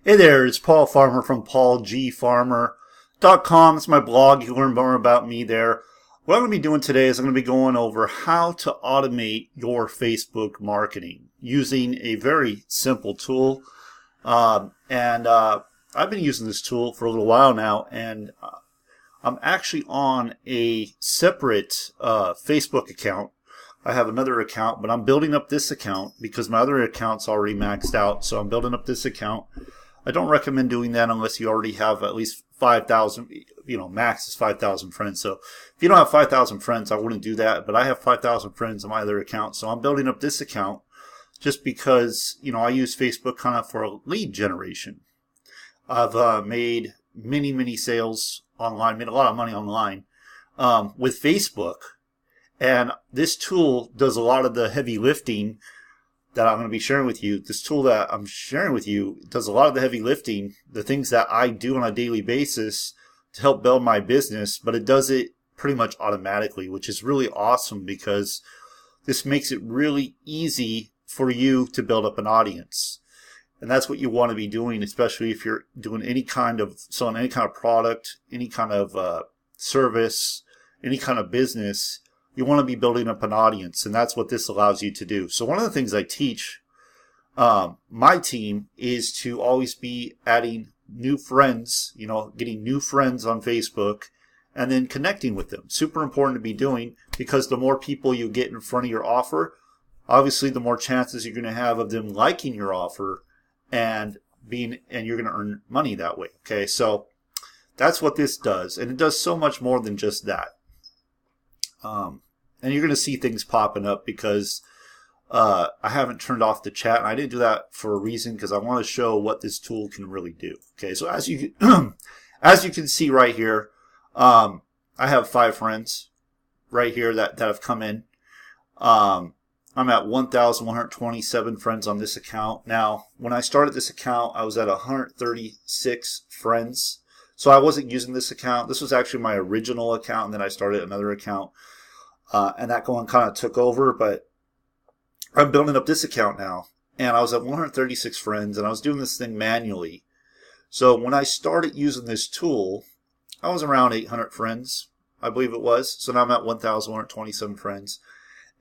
Hey there, it's Paul Farmer from paulgfarmer.com. It's my blog. You can learn more about me there. What I'm going to be doing today is I'm going to be going over how to automate your Facebook marketing using a very simple tool. I've been using this tool for a little while now, and I'm actually on a separate Facebook account. I have another account, but I'm building up this account because my other account's already maxed out. So I'm building up this account. I don't recommend doing that unless you already have at least 5,000, max is 5,000 friends. So if you don't have 5,000 friends, I wouldn't do that. But I have 5,000 friends on my other account. So I'm building up this account just because, I use Facebook kind of for lead generation. I've made many sales online, made a lot of money online with Facebook. And this tool does a lot of the heavy lifting that I'm going to be sharing with you. This tool that I'm sharing with you does a lot of the heavy lifting, the things that I do on a daily basis to help build my business, but it does it pretty much automatically, which is really awesome because this makes it really easy for you to build up an audience. And that's what you want to be doing, especially if you're doing selling any kind of product, any kind of service, any kind of business. You want to be building up an audience, and that's what this allows you to do. So one of the things I teach my team is to always be adding new friends, getting new friends on Facebook and then connecting with them. Super important to be doing because the more people you get in front of your offer, obviously the more chances you're going to have of them liking your offer and you're going to earn money that way. Okay, so that's what this does, and it does so much more than just that. And you're going to see things popping up because I haven't turned off the chat. And I didn't do that for a reason because I want to show what this tool can really do. Okay, so as you can see right here, I have 5 friends right here that have come in. I'm at 1,127 friends on this account. Now, when I started this account, I was at 136 friends. So I wasn't using this account. This was actually my original account, and then I started another account. And that one kind of took over, but I'm building up this account now. And I was at 136 friends, and I was doing this thing manually. So when I started using this tool, I was around 800 friends, I believe it was. So now I'm at 1,127 friends.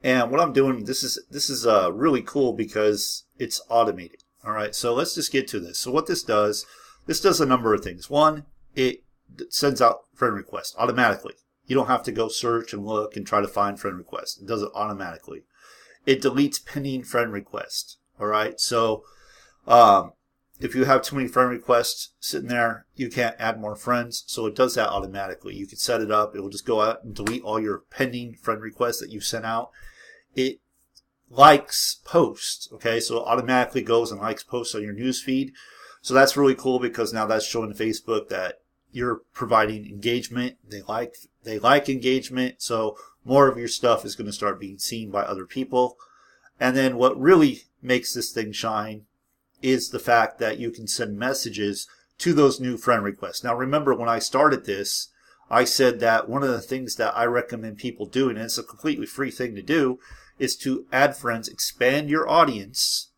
And what I'm doing, this is really cool because it's automated. All right, so let's just get to this. So what this does a number of things. One, it sends out friend requests automatically. You don't have to go search and look and try to find friend requests. It does it automatically. It deletes pending friend requests. All right. So if you have too many friend requests sitting there, you can't add more friends. So it does that automatically. You can set it up. It will just go out and delete all your pending friend requests that you've sent out. It likes posts. Okay. So it automatically goes and likes posts on your news feed. So that's really cool because now that's showing Facebook that you're providing engagement. They like engagement, so more of your stuff is going to start being seen by other people. And then what really makes this thing shine is the fact that you can send messages to those new friend requests. Now remember, when I started this, I said that one of the things that I recommend people doing, and it's a completely free thing to do, is to add friends, expand your audience,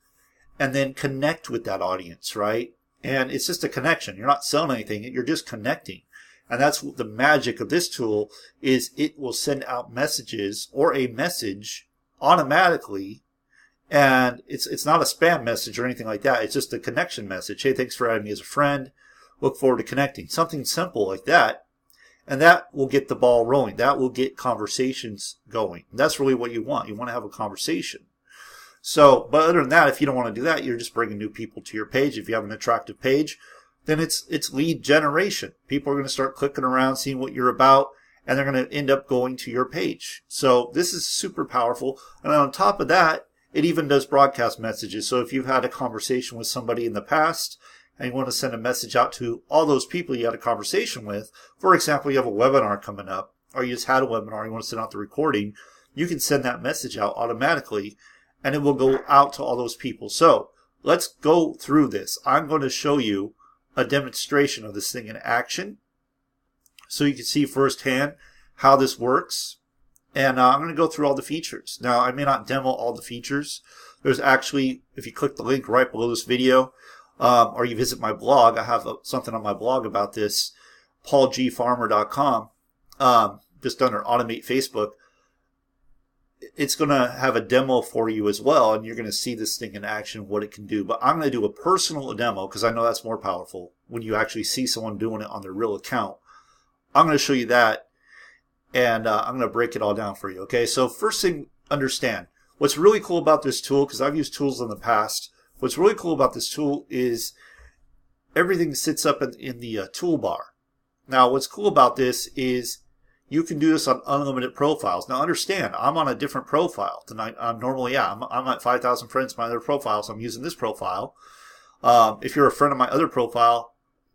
and then connect with that audience, right? And it's just a connection. You're not selling anything. You're just connecting. And that's the magic of this tool is it will send out messages or a message automatically. And it's not a spam message or anything like that. It's just a connection message. Hey, thanks for adding me as a friend. Look forward to connecting. Something simple like that. And that will get the ball rolling. That will get conversations going. And that's really what you want. You want to have a conversation. So, but other than that, if you don't want to do that, you're just bringing new people to your page. If you have an attractive page, then it's lead generation. People are going to start clicking around, seeing what you're about, and they're going to end up going to your page. So this is super powerful. And on top of that, it even does broadcast messages. So if you've had a conversation with somebody in the past and you want to send a message out to all those people you had a conversation with, for example, you have a webinar coming up, or you just had a webinar, you want to send out the recording, you can send that message out automatically, and it will go out to all those people. So let's go through this. I'm going to show you a demonstration of this thing in action so you can see firsthand how this works. And I'm going to go through all the features. Now, I may not demo all the features. There's actually, if you click the link right below this video, or you visit my blog. I have something on my blog about this, paulgfarmer.com, just under Automate Facebook. It's going to have a demo for you as well, and you're going to see this thing in action, what it can do. But I'm going to do a personal demo because I know that's more powerful when you actually see someone doing it on their real account. I'm going to show you that, and I'm going to break it all down for you. Okay, so first thing, understand what's really cool about this tool, because I've used tools in the past. What's really cool about this tool is everything sits up in the toolbar. Now, what's cool about this is you can do this on unlimited profiles. Now, understand, I'm on a different profile tonight. I'm normally at. I'm at 5,000 friends, my other profile, so I'm using this profile. If you're a friend of my other profile,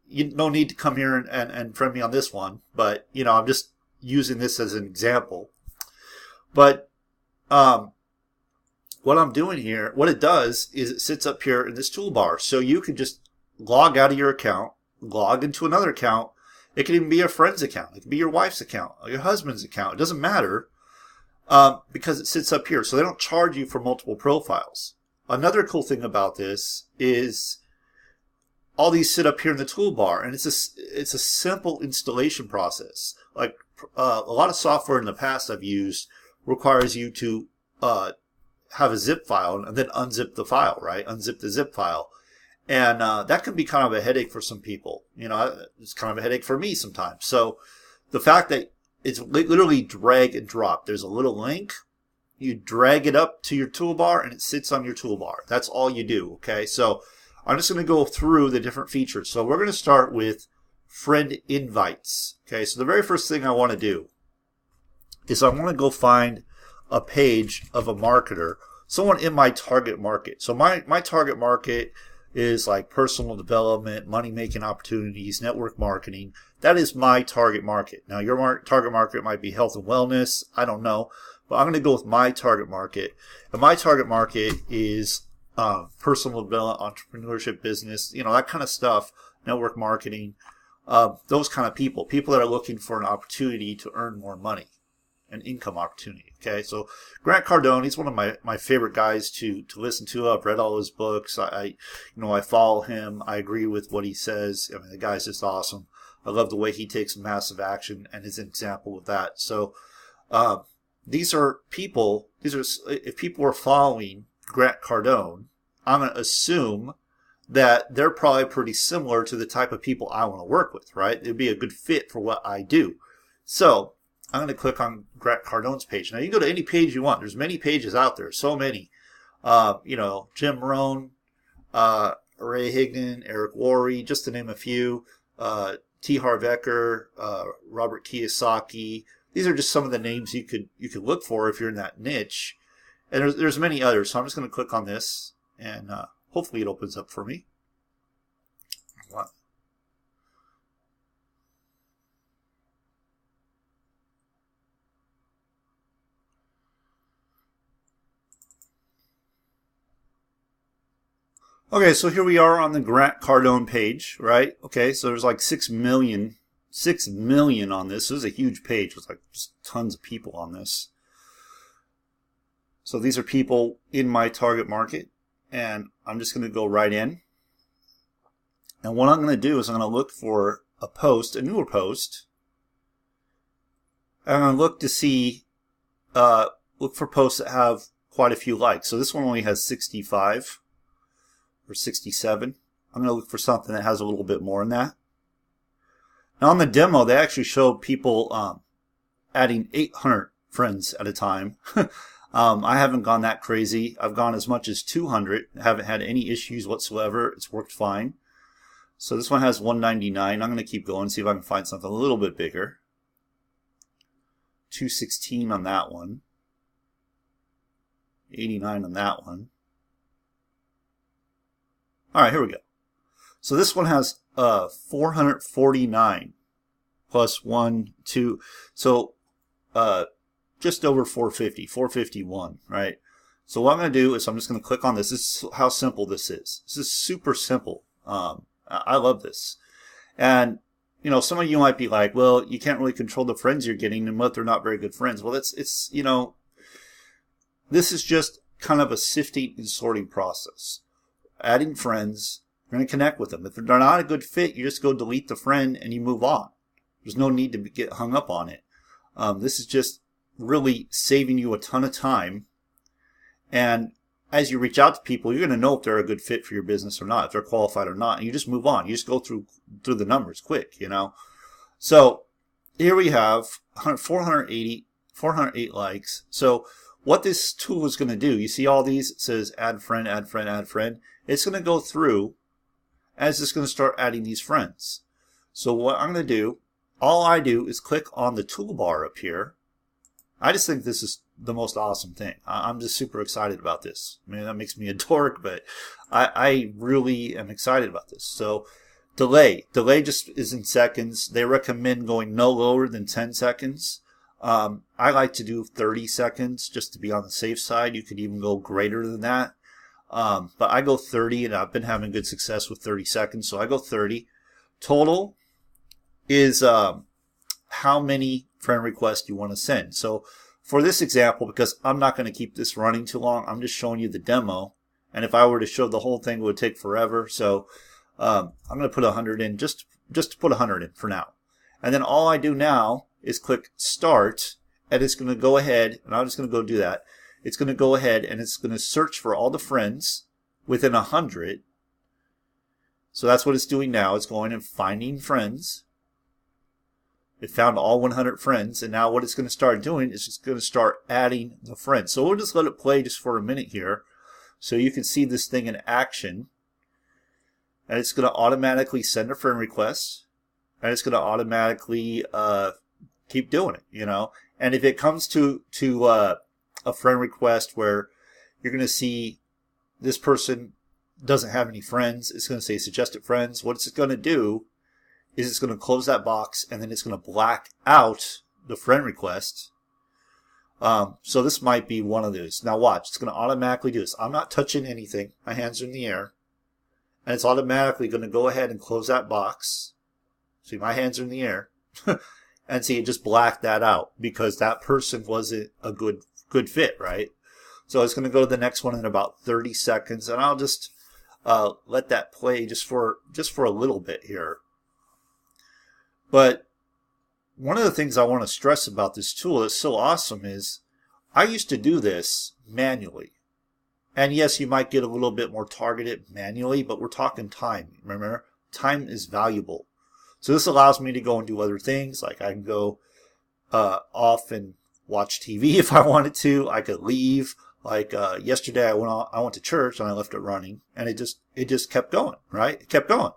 you no need to come here and friend me on this one. But, you know, I'm just using this as an example. But what I'm doing here, what it does is it sits up here in this toolbar. So you can just log out of your account, log into another account. It can even be a friend's account. It can be your wife's account or your husband's account. It doesn't matter because it sits up here. So they don't charge you for multiple profiles. Another cool thing about this is all these sit up here in the toolbar, and it's a simple installation process. Like a lot of software in the past I've used requires you to have a zip file and then unzip the file, right? Unzip the zip file. And that can be kind of a headache for some people. You know, it's kind of a headache for me sometimes. So the fact that it's literally drag and drop. There's a little link. You drag it up to your toolbar and it sits on your toolbar. That's all you do, okay? So I'm just going to go through the different features. So we're going to start with friend invites. Okay, so the very first thing I want to do is I want to go find a page of a marketer, someone in my target market. So my target market is like personal development, money-making opportunities, network marketing. That is my target market. Now, your target market might be health and wellness. I don't know. But I'm going to go with my target market. And my target market is personal development, entrepreneurship, business, you know, that kind of stuff, network marketing, those kind of people that are looking for an opportunity to earn more money, an income opportunity. Okay, so Grant Cardone, he's one of my favorite guys to listen to. I've read all his books. I follow him. I agree with what he says. I mean, the guy's just awesome. I love the way he takes massive action and is an example of that. So these are people. If people are following Grant Cardone, I'm going to assume that they're probably pretty similar to the type of people I want to work with, right? It'd be a good fit for what I do. So I'm going to click on Grant Cardone's page. Now, you can go to any page you want. There's many pages out there, so many. Jim Rohn, Ray Higdon, Eric Worre, just to name a few. T. Harv Eker, Robert Kiyosaki. These are just some of the names you could look for if you're in that niche. And there's many others. So I'm just going to click on this, and hopefully it opens up for me. Okay, so here we are on the Grant Cardone page, right? Okay, so there's like 6 million on this. This is a huge page with like just tons of people on this. So these are people in my target market, and I'm just going to go right in. And what I'm going to do is I'm going to look for a post, a newer post. And I'm going to look to see, look for posts that have quite a few likes. So this one only has 65. Or 67. I'm going to look for something that has a little bit more than that. Now on the demo, they actually show people adding 800 friends at a time. I haven't gone that crazy. I've gone as much as 200. I haven't had any issues whatsoever. It's worked fine. So this one has 199. I'm going to keep going, see if I can find something a little bit bigger. 216 on that one. 89 on that one. All right, here we go. So this one has 449 plus 1, 2. So just over 450, 451, right? So what I'm going to do is I'm just going to click on this. This is how simple this is. This is super simple. I love this. And, you know, some of you might be like, well, you can't really control the friends you're getting and what they're not very good friends. Well, this is just kind of a sifting and sorting process. Adding friends You're going to connect with them. If they're not a good fit, you just go delete the friend and you move on. There's no need to get hung up on it. This is just really saving you a ton of time. And as you reach out to people, you're going to know if they're a good fit for your business or not, if they're qualified or not. And you just move on. You just go through the numbers quick, you know. So here we have 408 likes. So what this tool is going to do, you see all these, it says add friend, add friend, add friend. It's going to go through and it's just going to start adding these friends. So what I'm going to do, all I do is click on the toolbar up here. I just think this is the most awesome thing. I'm just super excited about this. I mean, that makes me a dork, but I really am excited about this. So delay just is in seconds. They recommend going no lower than 10 seconds. I like to do 30 seconds just to be on the safe side. You could even go greater than that. But I go 30, and I've been having good success with 30 seconds, so I go 30. Total is how many friend requests you want to send. So for this example, because I'm not going to keep this running too long, I'm just showing you the demo. And if I were to show the whole thing, it would take forever. So I'm going to put 100 in, just to put 100 in for now. And then all I do now is click Start, and it's going to go ahead, and I'm just going to go do that. It's going to go ahead and it's going to search for all the friends within 100. So that's what it's doing now. It's going and finding friends. It found all 100 friends, and now what it's going to start doing is it's going to start adding the friends. So we'll just let it play just for a minute here so you can see this thing in action. And it's going to automatically send a friend request, and it's going to automatically keep doing it, you know. And if it comes to a friend request where you're going to see this person doesn't have any friends, it's going to say suggested friends. What it's going to do is it's going to close that box, and then it's going to black out the friend request. So this might be one of those. Now watch, it's going to automatically do this. I'm not touching anything. My hands are in the air. And it's automatically going to go ahead and close that box. See, my hands are in the air. And see, it just blacked that out because that person wasn't a good fit, right? So it's going to go to the next one in about 30 seconds, and I'll just let that play just for a little bit here. But one of the things I want to stress about this tool that's so awesome is I used to do this manually. And yes, you might get a little bit more targeted manually, but we're talking time. Remember, time is valuable. So this allows me to go and do other things. Like I can go off and watch TV if I wanted to. I could leave. Like yesterday, I went to church and I left it running, and it just kept going, right? It kept going.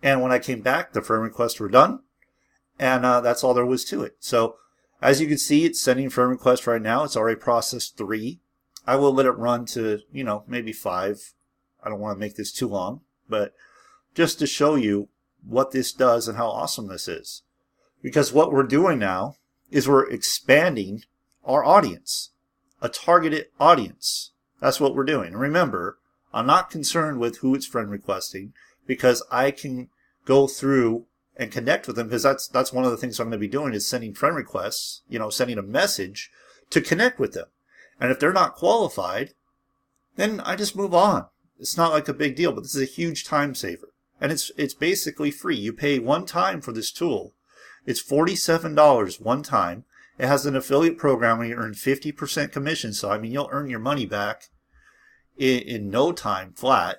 And when I came back, the friend requests were done. And that's all there was to it. So as you can see, it's sending friend requests right now. It's already processed 3. I will let it run to, maybe 5. I don't want to make this too long, but just to show you what this does and how awesome this is. Because what we're doing now is we're expanding our audience, a targeted audience. That's what we're doing. And remember, I'm not concerned with who it's friend requesting because I can go through and connect with them, because that's one of the things I'm going to be doing is sending friend requests, sending a message to connect with them. And if they're not qualified, then I just move on. It's not like a big deal, but this is a huge time saver. And it's basically free. You pay one time for this tool. It's $47 one time. It has an affiliate program where you earn 50% commission. So, I mean, you'll earn your money back in no time flat.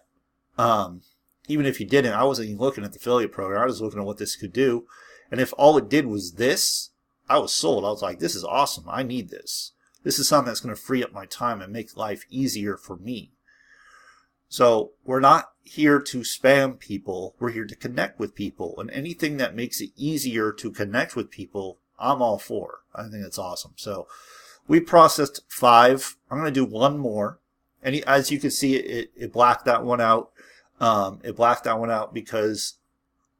Even if you didn't, I wasn't even looking at the affiliate program. I was looking at what this could do. And if all it did was this, I was sold. I was like, this is awesome. I need this. This is something that's going to free up my time and make life easier for me. So we're not here to spam people. We're here to connect with people. And anything that makes it easier to connect with people, I'm all for. I think that's awesome. So we processed 5. I'm going to do one more. And as you can see, it blacked that one out. It blacked that one out because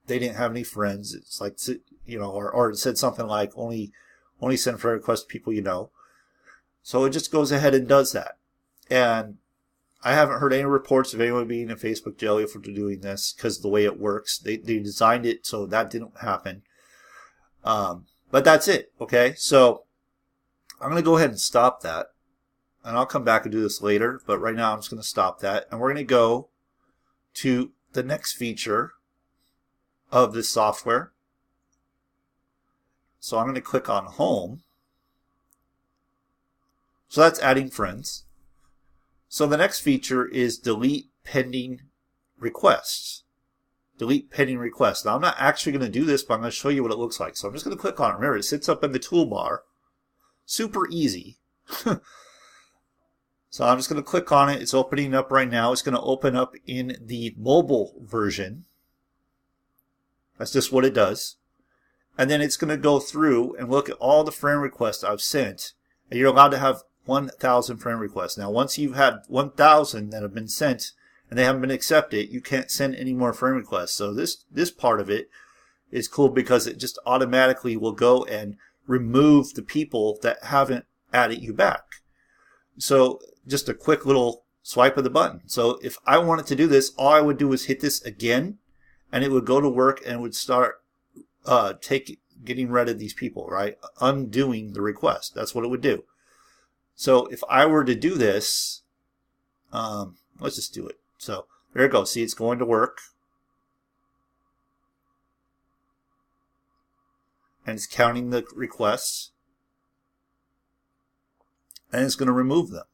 they didn't have any friends. It's like, or it said something like only send friend requests to people you know. So it just goes ahead and does that. And I haven't heard any reports of anyone being in Facebook jail for doing this because of the way it works. They designed it so that didn't happen. But that's it. Okay. So I'm going to go ahead and stop that. And I'll come back and do this later. But right now I'm just going to stop that. And we're going to go to the next feature of this software. So I'm going to click on Home. So that's adding friends. So the next feature is delete pending requests. Delete pending requests. Now I'm not actually going to do this, but I'm going to show you what it looks like. So I'm just going to click on it. Remember, it sits up in the toolbar. Super easy. So I'm just going to click on it. It's opening up right now. It's going to open up in the mobile version. That's just what it does. And then it's going to go through and look at all the friend requests I've sent. And you're allowed to have 1,000 friend requests. Now, once you've had 1,000 that have been sent and they haven't been accepted, you can't send any more friend requests. So this part of it is cool because it just automatically will go and remove the people that haven't added you back. So just a quick little swipe of the button. So if I wanted to do this, all I would do is hit this again, and it would go to work and would start getting rid of these people, right? Undoing the request. That's what it would do. So if I were to do this, let's just do it. So there it goes. See, it's going to work. And it's counting the requests. And it's going to remove them.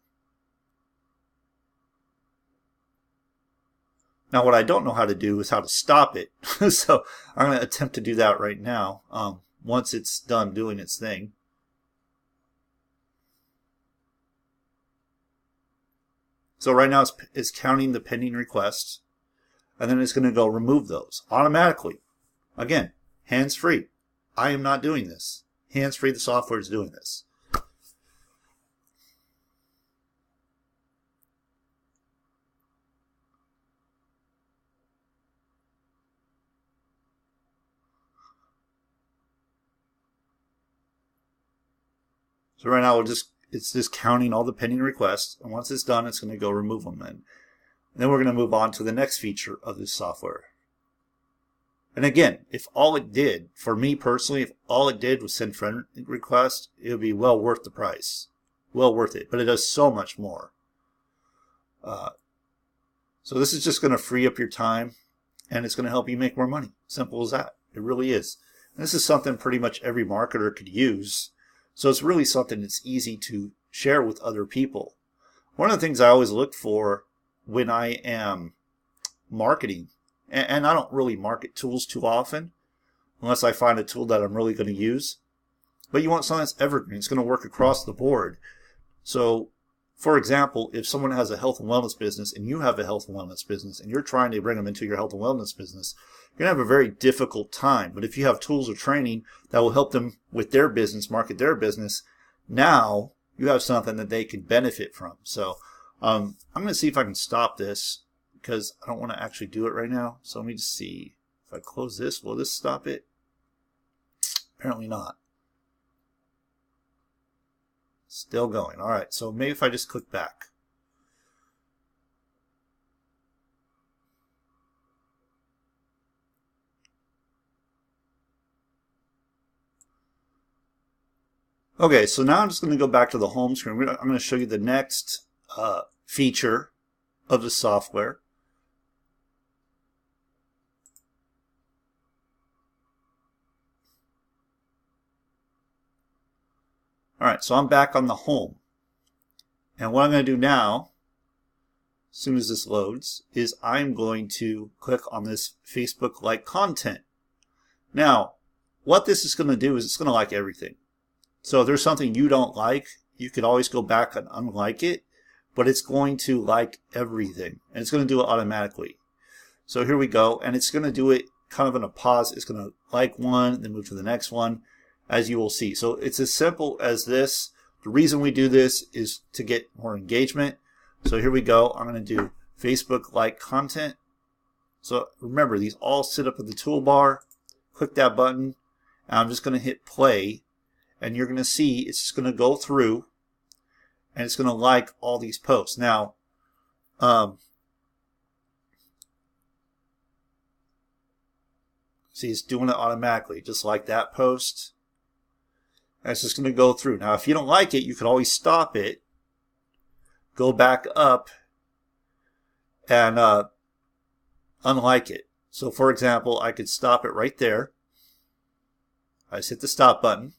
Now, what I don't know how to do is how to stop it. So I'm going to attempt to do that right now once it's done doing its thing. So right now it's counting the pending requests, and then it's going to go remove those automatically. Again, hands-free. I am not doing this. Hands-free, the software is doing this. So right now it's just counting all the pending requests, and once it's done, it's going to go remove them. And then we're going to move on to the next feature of this software. And again, if all it did, for me personally, if all it did was send friend requests, it would be well worth the price. Well worth it. But it does so much more. So this is just going to free up your time, and it's going to help you make more money. Simple as that. It really is. And this is something pretty much every marketer could use. So it's really something that's easy to share with other people. One of the things I always look for when I am marketing, and I don't really market tools too often, unless I find a tool that I'm really going to use, but you want something that's evergreen. It's going to work across the board. So, for example, if someone has a health and wellness business and you have a health and wellness business and you're trying to bring them into your health and wellness business, you're going to have a very difficult time. But if you have tools or training that will help them with their business, market their business, now you have something that they can benefit from. So I'm going to see if I can stop this because I don't want to actually do it right now. So let me just see. If I close this, will this stop it? Apparently not. Still going. All right, so maybe if I just click back. Okay, so now I'm just going to go back to the home screen. I'm going to show you the next feature of the software. All right, so I'm back on the home. And what I'm going to do now, as soon as this loads, is I'm going to click on this Facebook like content. Now, what this is going to do is it's going to like everything. So if there's something you don't like, you could always go back and unlike it, but it's going to like everything, and it's going to do it automatically. So here we go, and it's going to do it kind of in a pause. It's going to like one, then move to the next one, as you will see. So it's as simple as this. The reason we do this is to get more engagement. So here we go. I'm going to do Facebook like content. So remember, these all sit up at the toolbar. Click that button, and I'm just going to hit play. And you're going to see it's just going to go through and it's going to like all these posts. Now, see, it's doing it automatically, just like that post. And it's just going to go through. Now, if you don't like it, you can always stop it, go back up, and unlike it. So for example, I could stop it right there. I just hit the stop button.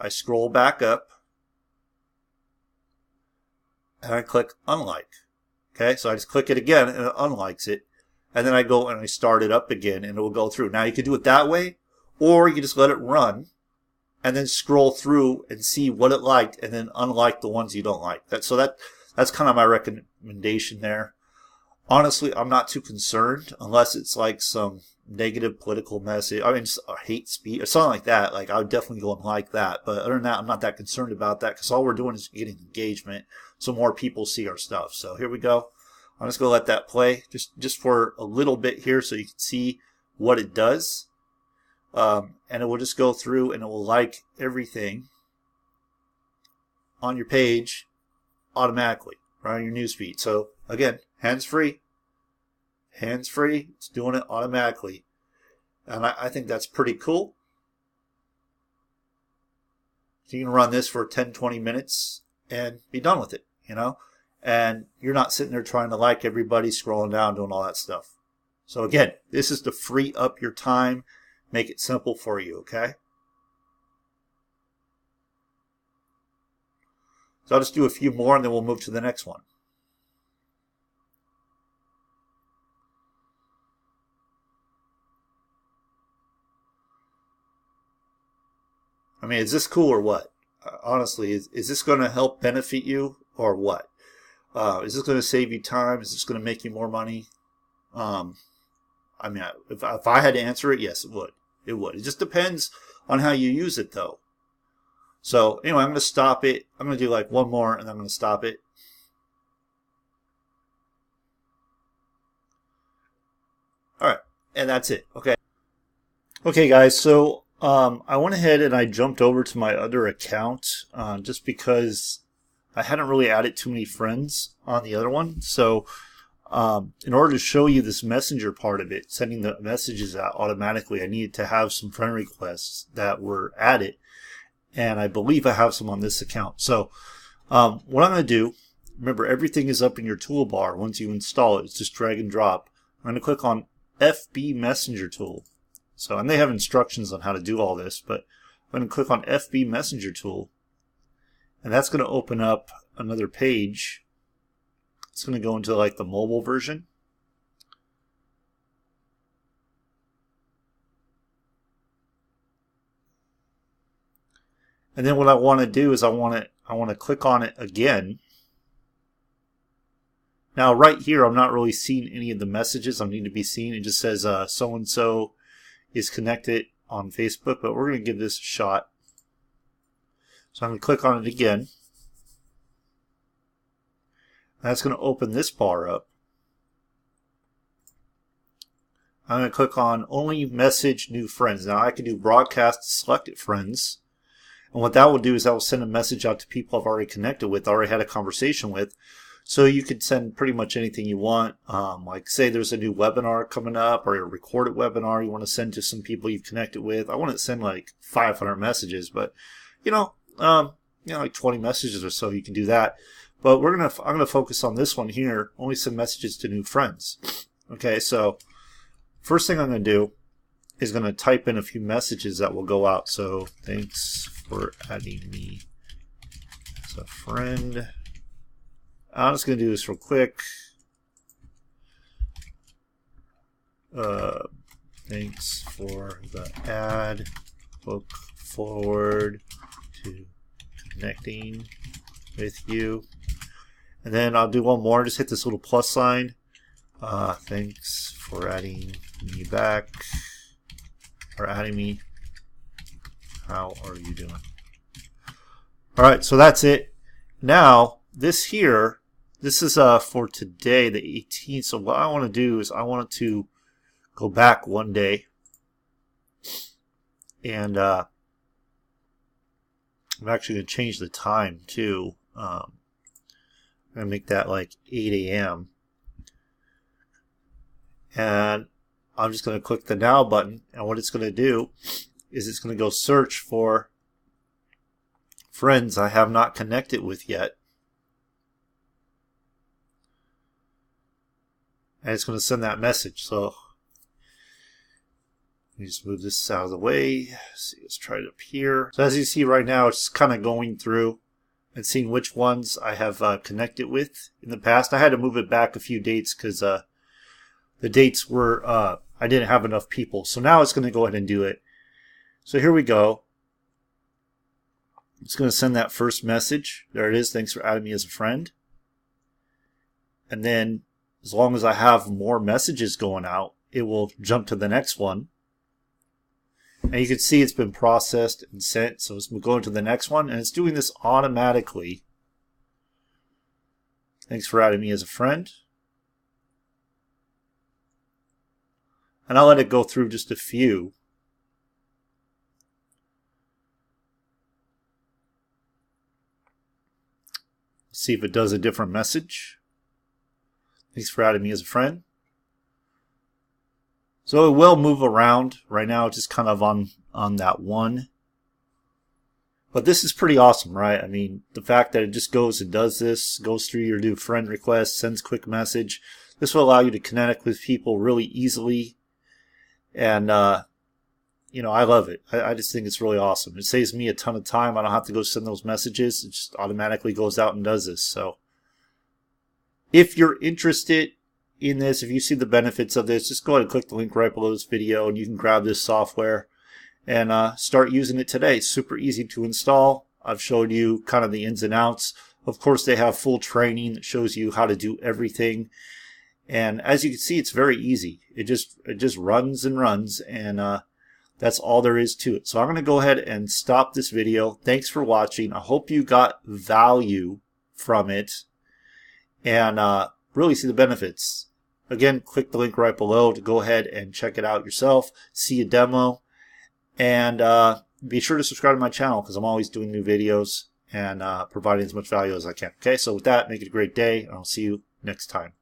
I scroll back up. And I click unlike. Okay, so I just click it again and it unlikes it. And then I go and I start it up again and it will go through. Now you can do it that way, or you can just let it run and then scroll through and see what it liked and then unlike the ones you don't like. That's kind of my recommendation there. Honestly, I'm not too concerned unless it's like some negative political message. I mean, just hate speech or something like that. Like I would definitely go and like that. But other than that, I'm not that concerned about that because all we're doing is getting engagement so more people see our stuff. So here we go. I'm just going to let that play just for a little bit here so you can see what it does. And it will just go through and it will like everything on your page automatically, right on your newsfeed. So again, hands-free. Hands-free. It's doing it automatically. And I think that's pretty cool. So you can run this for 10, 20 minutes and be done with it, you know? And you're not sitting there trying to like everybody, scrolling down, doing all that stuff. So again, this is to free up your time, make it simple for you, okay? So I'll just do a few more and then we'll move to the next one. I mean, is this cool or what? Honestly, is this going to help benefit you or what? Is this going to save you time? Is this going to make you more money? I mean, if I had to answer it, yes, it would. It would. It just depends on how you use it, though. So, anyway, I'm going to stop it. I'm going to do like one more, and then I'm going to stop it. All right, and that's it. Okay. Okay, guys, so I went ahead and I jumped over to my other account just because I hadn't really added too many friends on the other one. So in order to show you this messenger part of it, sending the messages out automatically, I needed to have some friend requests that were added. And I believe I have some on this account. So what I'm going to do, remember everything is up in your toolbar. Once you install it, it's just drag and drop. I'm going to click on FB Messenger tool. So, and they have instructions on how to do all this, but I'm going to click on FB Messenger tool. And that's going to open up another page. It's going to go into like the mobile version. And then what I want to do is I want to click on it again. Now right here I'm not really seeing any of the messages I need to be seen. It just says so and so is connected on Facebook, but we're going to give this a shot. So I'm going to click on it again. That's going to open this bar up. I'm going to click on only message new friends. Now I can do broadcast to selected friends. And what that will do is that will send a message out to people I've already connected with, already had a conversation with. So you could send pretty much anything you want. Like say there's a new webinar coming up or a recorded webinar you want to send to some people you've connected with. I want to send like 500 messages, but like 20 messages or so, you can do that. But I'm gonna focus on this one here. Only send messages to new friends. Okay, so first thing I'm gonna do is gonna type in a few messages that will go out. So thanks for adding me as a friend. I'm just gonna do this real quick. Thanks for the ad. Look forward to connecting with you. And then I'll do one more. Just hit this little plus sign. Thanks for adding me back. Or adding me. How are you doing? Alright, so that's it. Now, this here, this is for today, the 18th. So what I want to do is I want to go back one day. And I'm actually going to change the time too. I'm going to make that like 8 a.m. And I'm just going to click the Now button. And what it's going to do is it's going to go search for friends I have not connected with yet. and it's going to send that message. So let me just move this out of the way. Let's try it up here. So as you see right now, it's kind of going through and seeing which ones I have connected with in the past. I had to move it back a few dates because the dates were, I didn't have enough people. So now it's going to go ahead and do it. So here we go. It's going to send that first message. There it is. Thanks for adding me as a friend. And then as long as I have more messages going out, it will jump to the next one. And you can see it's been processed and sent. So it's going to the next one. And it's doing this automatically. Thanks for adding me as a friend. And I'll let it go through just a few. See if it does a different message. Thanks for adding me as a friend. So it will move around. Right now it's just kind of on that one. But this is pretty awesome, right? I mean, the fact that it just goes and does this, goes through your new friend request, sends quick message. This will allow you to connect with people really easily. And, you know, I love it. I just think it's really awesome. It saves me a ton of time. I don't have to go send those messages. It just automatically goes out and does this. So if you're interested in this, if you see the benefits of this, just go ahead and click the link right below this video and you can grab this software and start using it today. It's super easy to install. I've showed you kind of the ins and outs. Of course, they have full training that shows you how to do everything. And as you can see, it's very easy. It just runs and runs, and that's all there is to it. So I'm going to go ahead and stop this video. Thanks for watching. I hope you got value from it and really see the benefits. Again, click the link right below to go ahead and check it out yourself, see a demo, and be sure to subscribe to my channel because I'm always doing new videos and providing as much value as I can. Okay, so with that, make it a great day, and I'll see you next time.